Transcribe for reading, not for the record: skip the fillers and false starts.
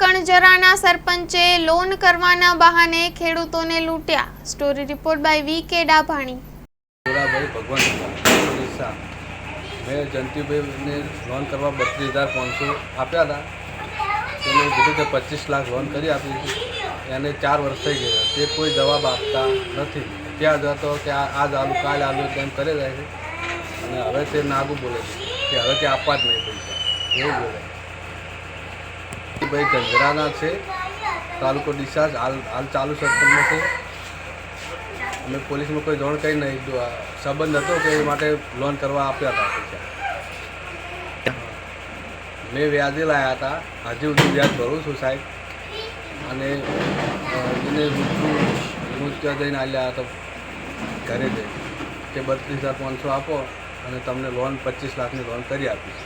કણજરાના સરપંચે loan કરવાના બહાને ખેડૂતોને લૂંટ્યા। Story report by V K. Dabhani. મેં જયંતિભાઈને લોન કરવા 32,500 આપ્યા હતા। એને કીધું કે 25 લાખ લોન કરી આપી છે। એને 4 વર્ષ થઈ ગયા, તે કોઈ જવાબ આપતા નથી। ત્યાં જતો કે આજ આલુ કાલ આલુ તેમ કરે જાય છે અને હવે તે નાગું બોલે છે કે હવે તે આપવા જ નહીં પૈસા, એવું બોલે। ભાઈ ગંજરાના છે, તાલુકો ડીસા, હાલ ચાલુ સરપંચમાં છે। અમે પોલીસમાં કોઈ જાણ કરી નહીં, સંબંધ હતો કે એ માટે લોન કરવા આપ્યા હતા પૈસા। મેં વ્યાજે લાવ્યા હતા, હજી સુધી વ્યાજ ભરું છું સાહેબ। અને એને હું ત્યાં જઈને આવ્યા હતા ઘરે જઈ કે 32,500 આપો અને તમને લોન 25 લાખની લોન કરી આપીશ।